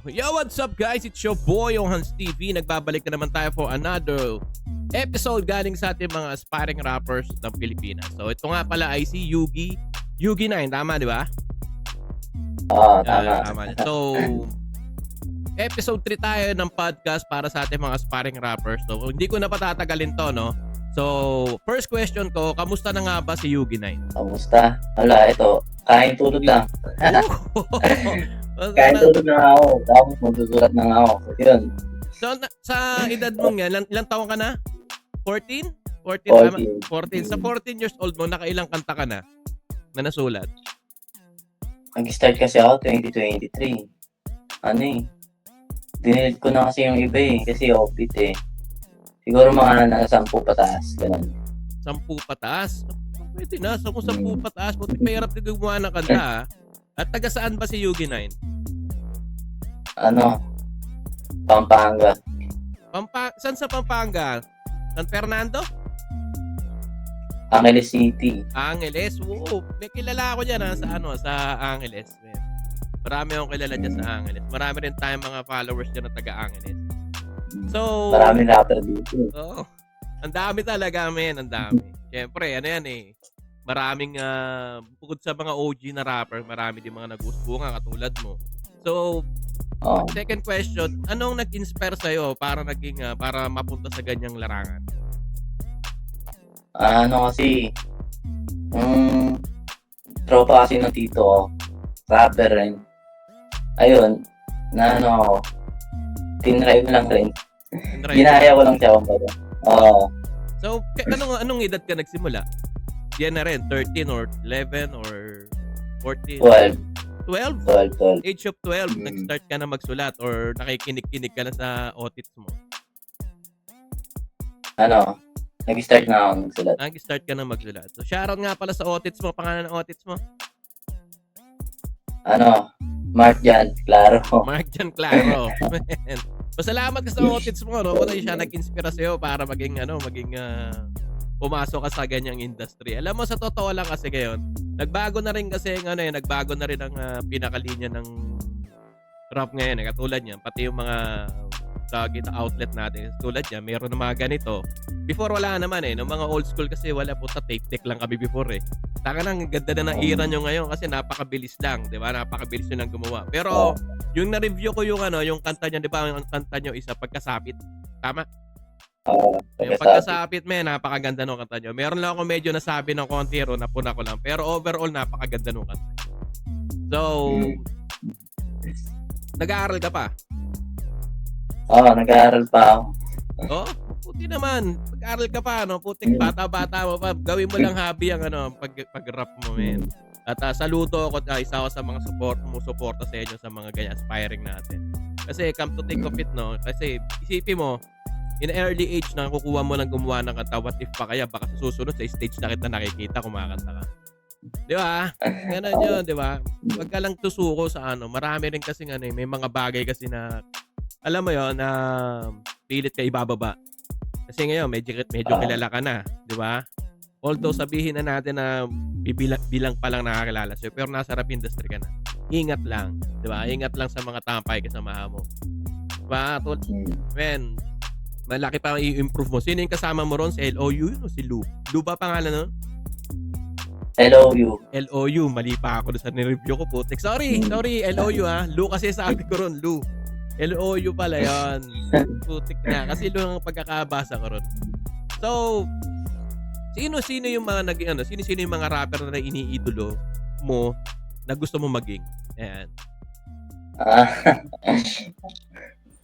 Yo, what's up guys? It's your boy, Hans TV. Nagbabalik na naman tayo for another episode galing sa ating mga aspiring rappers ng Pilipinas. So ito nga pala ay si Yugi 9, tama di ba? Oo, tama. Tama. So, episode 3 tayo ng podcast para sa ating mga aspiring rappers. So, hindi ko na patatagalin to, no? So, first question ko, kamusta na nga ba si Yugi 9? Kamusta? Wala, ito. Kain tulog lang. Kain tulog na ako. Tapos magsusulat na nga ako. Yun. So, sa edad mong yan, ilang taon ka na? 14? 14, 14. 14. Sa 14 years old mo, nakailang kanta ka na nasulat? Nag-start kasi ako 2023. Ano eh. Dinilit ko na kasi yung iba eh. Kasi offbeat eh. Siguro mga nasa 10 pataas. Ganun. 10 pataas? Pwede na. So, kung 10 pataas, puti mahirap na gumawa ng kanta ha. At taga saan ba si Yugi 9? Ano? Pampanga. Saan sa Pampanga? San Fernando? Angeles City. Angeles? Oo. May kilala ako dyan ha, sa Angeles. Man. Marami akong kilala dyan sa Angeles. Marami rin tayong mga followers dyan na taga Angeles. So, maraming rapper dito. Oo. Ang dami talaga, men. Ang dami. Siyempre, ano yan eh. Maraming, bukod sa mga OG na rapper, marami din mga nag-usbunga katulad mo. So, second question, anong nag-inspire sa'yo para para mapunta sa ganyang larangan? Ano kasi, tropa kasi ng tito ko, rapper rin. Ayun, na ano ako, tinry ko lang rin. Ginaya ko lang siya kumbaga. Oo. So, anong edad ka nagsimula? Yan na rin, 13 or 11 or 14? 12. 12? Age of 12, nag-start ka na magsulat or nakikinig-kinig ka na sa otits mo? Ano, nag-start na ako magsulat. Nag-start ka na magsulat. So, shoutout nga pala sa otits mo, pangalan ng otits mo? Ano, Mark Jan, Claro. Mark Jan Claro. Pasalamat ka sa otits mo, no? Kasi siya nag-inspira sa'yo para maging pumasok ka sa ganyang industry. Alam mo, sa totoo lang kasi ngayon, nagbago na rin ang pinakalinya ng rap ngayon. Katulad niyan, pati yung mga outlet natin. Tulad niya, meron na mga ganito. Before wala naman eh. Nung mga old school kasi wala po, tape-deck lang kami before eh. Taka nang ganda na ng era nyo ngayon kasi napakabilis lang, di ba? Napakabilis nyo lang gumawa. Pero yung na-review ko yung kanta niya, di ba? Yung kanta nyo isa, Pagkasapit. Tama? Yung Pagkasapit, napakaganda nung kanta nyo. Meron lang ako medyo nasabi ng konti ro, napuna ko lang. Pero overall, napakaganda nung kanta. So, nag-aaral ka pa? Nag-aaral pa ako. Puti naman. Pag-aaral ka pa, no? Puting bata-bata mo pa. Gawin mo lang hobby ang pag-rap mo, men. At saludo ako, isa ako sa mga sumusuporta sa inyo sa mga ganyan aspiring natin. Kasi come to think of it, no? Kasi isipin mo, in early age na kukuha mo lang gumawa ng kanta, what if pa kaya baka sa susunod sa stage na kita nakikita kumakanta ka. Di ba? Ganun yun, di ba? Wag ka lang tusuko sa marami rin kasi may mga bagay kasi na alam mo yon na pilit ka ibababa. Kasi ngayon medyo kilala ka na, di ba? Although sabihin na natin na bilang pa lang nakakilala sa'yo, pero nasa rap industry ka na. Ingat lang, di ba? Ingat lang sa mga tampay kasamahan mo. Diba? Men, malaki pa i-improve mo. Sino yung kasama mo ron? Si LOU o si Lou? Lou ba pangalan nun? LOU. LOU. Mali pa ako sa nireview ko, putik. Sorry, LOU ha. Lou kasi sabi ko ron, Lou. LOU pala yun. Putik na. Kasi Lou ang pagkakabasa ko ron. So, sino yung mga sino yung mga rapper na iniidolo mo na gusto mo maging? Ayan.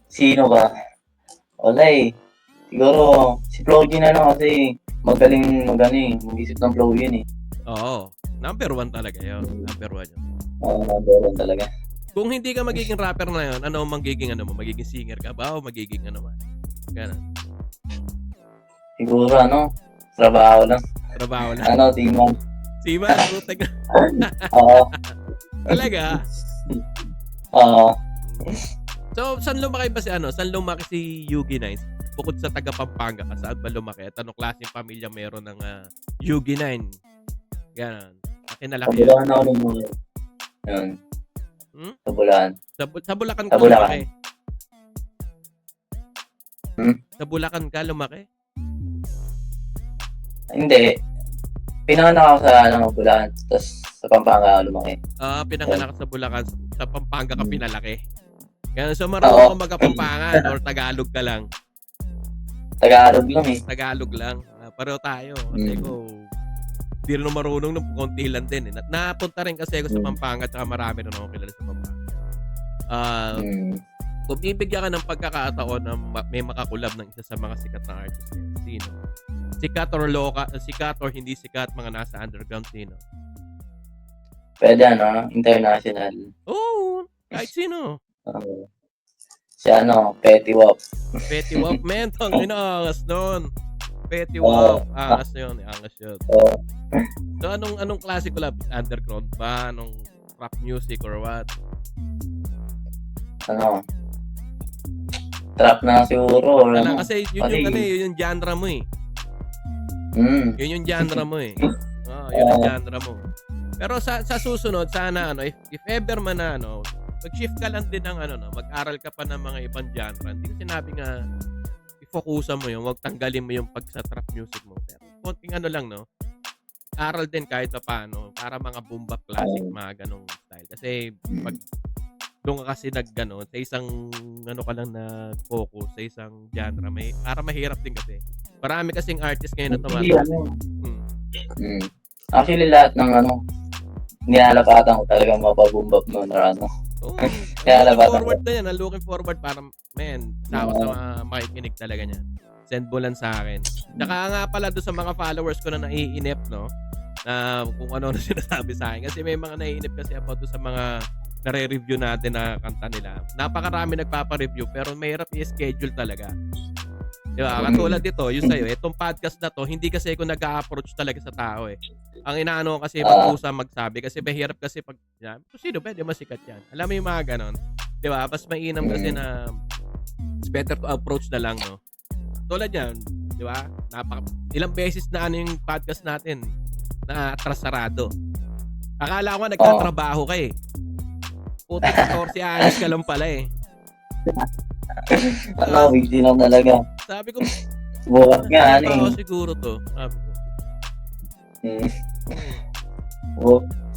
Sino ba? Wala eh. Siguro, si Flogy na lang kasi magaling mag-isip ng flow yun eh. Oo. Number 1 talaga yun. Number 1 yun. Number 1 talaga. Kung hindi ka magiging rapper na yun, magiging magiging singer ka ba o magiging man? Ganun. Siguro trabaho lang. Teamman. Teamman? Putek. Oo. Talaga? Oo. So, saan lumaki si Yugi 9? Bukod sa taga Pampanga ka, saan ba lumaki? At anong klaseng pamilya meron ng Yugi 9? Ganon. Kinalaki. Pagbulaan ako ng mga yun. Hmm? Sa Bulacan. Sa Bulacan Sa ka Bulacan. lumaki? Sa Bulacan ka lumaki? Hindi. Pinanganak ako sa Bulacan. Tapos sa Pampanga ako lumaki. Pinanganak ka sa Bulacan, sa Pampanga ka pinalaki. Kaya so Oo. marunong ka magkapampangan or Tagalog ka lang? Tagalog lang eh. Tagalog lang. Pareho tayo. Kasi ko, di rin marunong nung konti lang din. Napunta rin kasi ako sa Pampanga at marami rin ako kilala sa Pampanga. Kung bibigyan ka ng pagkakataon na may makakulab ng isa sa mga sikat na artist niya, sino? Sikat or local, sikat or hindi sikat, mga nasa underground, sino? Pwede international. Oo, kahit sino. Si Petty Wap. Petty Wap, man, tang inaangas nun. Petty Wap, angas yun, angas yun. So, anong klase collab? Underground ba? Anong rap music or what? Trap na siguro. Or Kasi yun yung genre mo eh. Yun yung genre mo eh. Yun yung genre mo. Pero sa susunod, sana if ever man na mag-shift ka lang din ng mag-aral ka pa ng mga ibang genre. Hindi ko sinabi nga i-focusan mo yun, wag tanggalin mo yung sa trap music mo. Pero konting lang aral din kahit pa paano para mga boom bap classic, mga ganong style. Kasi pag doon ka kasi sa isang ka lang na focus sa isang genre, para mahirap din kasi. Marami kasing artist ngayon na tumatawag. Actually, lahat ng nilalapatan ko talaga mapabumbap mo na Kaya forward na yan. Looking forward para, sa mga makikinig talaga niyan. Send mo lang sa akin. Tsaka nga pala doon sa mga followers ko na naiinip, na kung ano sinasabi sa akin. Kasi may mga naiinip kasi about doon sa mga nare-review natin na kanta nila. Napakarami nagpapa-review pero mahirap i-schedule talaga. Diba? Katulad dito, yung sa'yo, itong podcast na to, hindi kasi ako nag-a-approach talaga sa tao eh. Ang inaano kasi mag-usa magsabi kasi mahirap kasi pag, sino pwede masikat yan? Alam mo yung mga ganon. Diba? Mas mainam kasi na it's better to approach na lang, Tulad yan, diba? Ilang beses na yung podcast natin na atrasarado. Akala ko nagtatrabaho ka eh. Puti 14 anos ka lang pala eh. Busy lang talaga. Sabi ko, bukas nga siguro to. Sabi ko.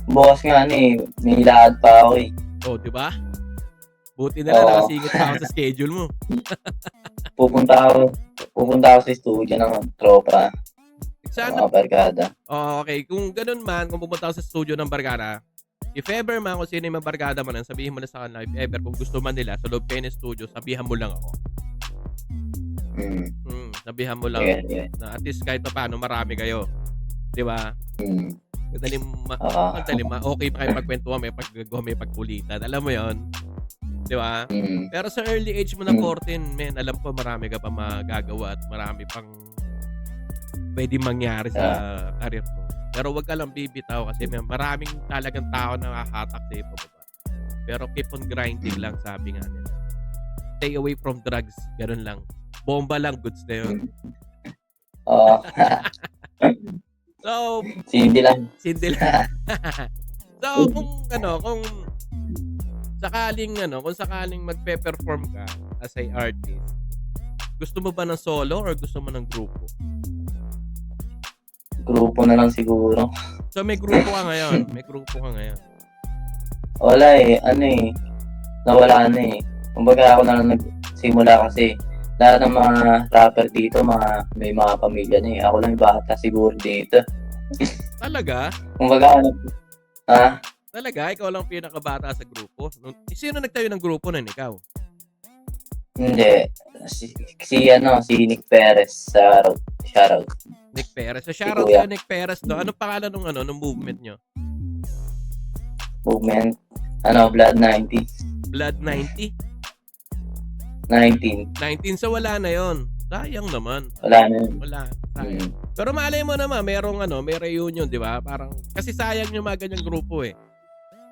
Bukas nga may lakad pa ako eh. Di ba? Buti na lang nakasingit pa ako sa schedule mo. Pupunta ako sa studio ng tropa. Sana barkada. Okay, kung ganun man, kung pupunta ako sa studio ng barkada, if ever man, kung sino yung barkada mo nan, sabihin mo na sa kanila, if ever, kung gusto man nila, sa loob kayo ng studio, sabihan mo lang ako. Sabihan mo lang. Yeah. Na at least kahit pa paano, marami kayo. Di ba? Madali okay pa kayo pagkwentuhan, may paggagawa, may pagkulitan. Alam mo yon, di ba? Pero sa early age mo na 14, alam ko marami ka pa magagawa at marami pang pwede mangyari sa career mo. Pero wag ka lang bibitaw kasi may maraming talagang tao na nakahatak sa iyo pababa. Pero keep on grinding lang, sabi nga nila. Stay away from drugs, ganun lang. Bomba lang, goods na yun. So, Sindi lang. So, kung sakaling magpe-perform ka as a artist, gusto mo ba ng solo or gusto mo ng grupo? Grupo na lang siguro. So, may grupo ka ngayon. Wala eh. Nawala na eh. Kumbaga ako na lang nagsimula kasi lahat ng mga rapper dito, may mga pamilya na eh. Ako lang yung bata siguro dito. Talaga? Kumbaga Talaga? Ikaw lang pinakabata sa grupo? Sino nagtayo ng grupo nun? Ikaw? Hindi. Si Nick Perez sa Shoutout. Nick Perez. So, shoutout sa Nick Perez do. Anong pangalan nung movement nyo? Movement? Blood 90. Blood 90? 19. So, wala na yon. Sayang naman. Wala na yun. Wala. Sayang. Pero malay mo naman, may reunion, di ba? Parang, kasi sayang yung mga ganyang grupo eh.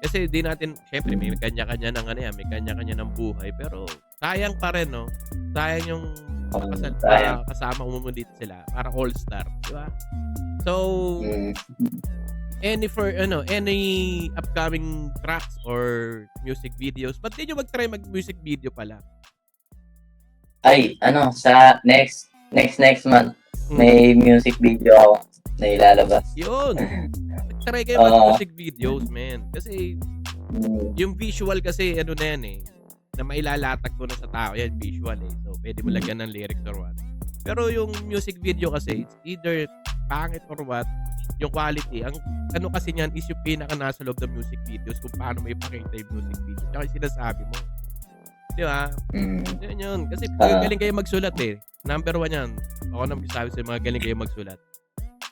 Kasi di natin, syempre may kanya-kanya ng may kanya-kanya ng buhay. Pero, sayang pa rin, Sayang yung kasama mo dito sila. Para all-star, di ba? So, any upcoming tracks or music videos? Ba't di nyo mag-try mag-music video pala? Ay, sa next month, may music video ako na ilalabas. Yun. Try kayo mag-music videos, man. Kasi, yung visual kasi, na yan eh, na mailalatag ko na sa tao. Yan, visual eh. So, pwede mo lagyan ng lyrics or what. Pero yung music video kasi, it's either pangit or what, yung quality. Ang kasi niyan is yung pinaka nasa loob ng music videos kung paano mo ipakita yung music video. Tsaka yung sinasabi mo. Di ba? Yan yun. Kasi galing kayo magsulat eh. Number 1 yan. Ako nang sabi sa mga galing kayo magsulat.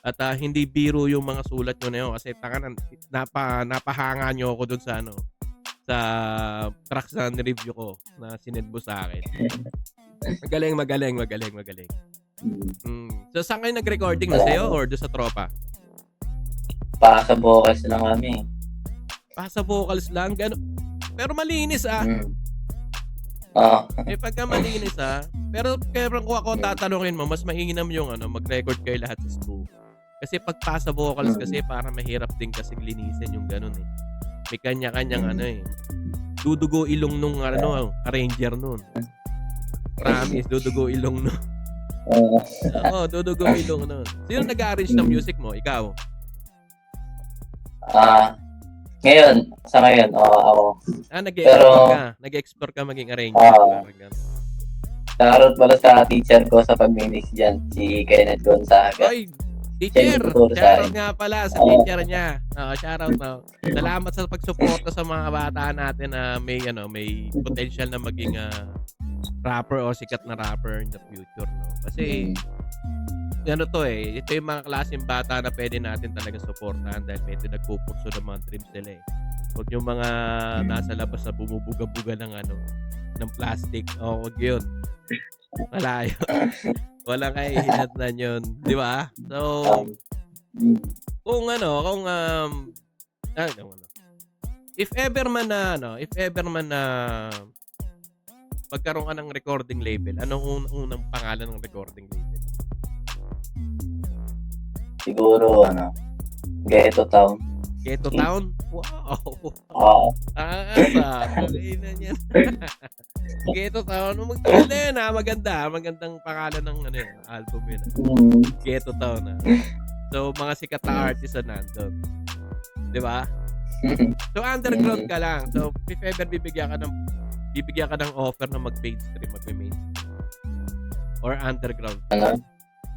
At hindi biro yung mga sulat nyo na yun. Kasi napahanga nyo ako dun sa sa tracks na review ko na sinend mo sa akin. Magaling. So, saan kayo nag-recording na sa'yo or doon sa tropa? Sa vocals lang kami. Sa vocals lang? Pero malinis pagka malinis pero kung ako tatanungin mo, mas mainam yung mag-record kayo lahat sa school. Kasi pag sa vocals kasi para mahirap din kasi linisin yung ganun eh. May kanya-kanyang dudugo ilong nung arranger nun. Promise, dudugo ilong nun. Dudugo ilong nun. Sino nag-arrange ng music mo? Ikaw? Sa ngayon, ako. Nag-explore ka maging arranger. Shoutout pala sa teacher ko sa pag-mix dyan, si Kenneth Gonzaga. Oy, teacher! Shoutout nga pala sa teacher niya. Shoutout na. Salamat sa pagsuporta sa mga bata natin na may potential na maging rapper o sikat na rapper in the future. No? Kasi, ito yung mga klaseng bata na pwede natin talaga supportahan dahil medyo nagpupurso ng mga dreams nila eh. Huwag yung mga nasa labas na bumubuga-buga ng plastic. Huwag yun. Malayo. Walang kahihinatnan yun. Di ba? So, if ever man na magkaroon ka ng recording label, anong unang pangalan ng recording label? Siguro, Ghetto Town. Ghetto Town? Wow! Ghetto Town. Magandang pangalan ng album yun. Ghetto Town. So, mga sikat na artist na nandun. Di ba? So, underground ka lang. So, if ever bibigyan ka ng offer na mag-mainstream, magme-mainstream. Or underground.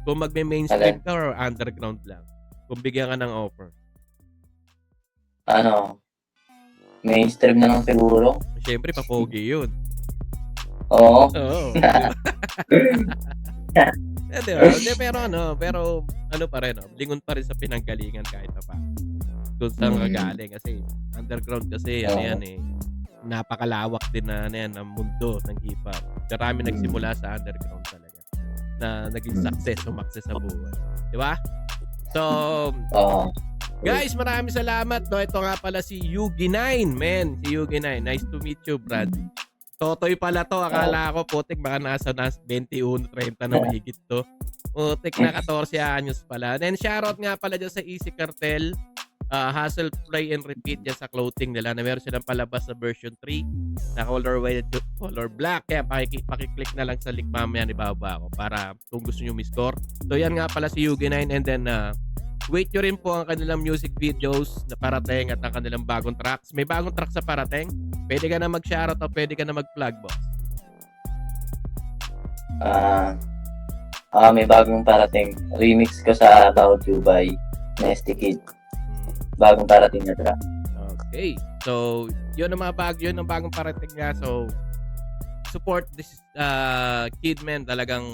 Kung magme-mainstream ka or underground lang. Kung bigyan ka ng offer. Mainstream na lang siguro. Siyempre, papogi yun. Oo. Pero pa rin, lingon pa rin sa pinanggalingan kahit pa. Kung saan ka galing. Kasi underground kasi, napakalawak din ang mundo ng hip-hop. Karami nagsimula sa underground talaga. Na naging sumakses sa buhay. Di ba? So, guys, maraming salamat. No? Ito nga pala si Yugi9, man. Si Yugi9. Nice to meet you, Brad. Totoy pala to. Akala ko, putik, baka nasa 21, 30 na mahigit to. Putik na 14 anyos pala. Then, shoutout nga pala dyan sa Easy Cartel. Hustle, Play, and Repeat dyan sa clothing nila na meron silang palabas sa version 3 na color white at color black. Kaya pakiclick na lang sa link mamaya ni Baba ako para kung gusto nyo miscore. So yan nga pala si Yugi9 and then wait nyo rin po ang kanilang music videos na parating at ang kanilang bagong tracks. May bagong tracks sa parating? Pwede ka na mag-shoutout o pwede ka na mag-plug, boss? May bagong parating. Remix ko sa About You by Nasty Kid. Bagong parating na track. Okay. So, yun ang bagong parating niya. So, support this kid, man. Talagang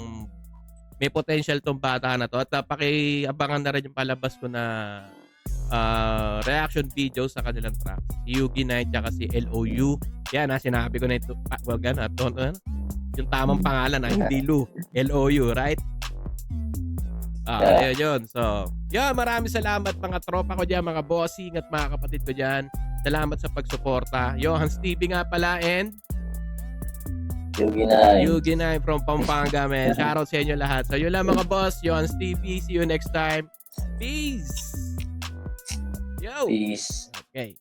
may potential tong bata na to. At pakiabangan na rin yung palabas ko na reaction video sa kanilang track. Si Yugi9 tsaka si LOU. Yan sinabi ko na ito. Yung tamang pangalan hindi Lu. LOU, right? Yun. So, maraming salamat mga tropa ko dyan, mga bossing at mga kapatid ko dyan. Salamat sa pagsuporta. Hans TV nga pala and Yugi9 from Pampanga, man. Shoutout sa inyo lahat. So, yun lang mga boss. Hans TV. See you next time. Peace! Yo! Peace. Okay.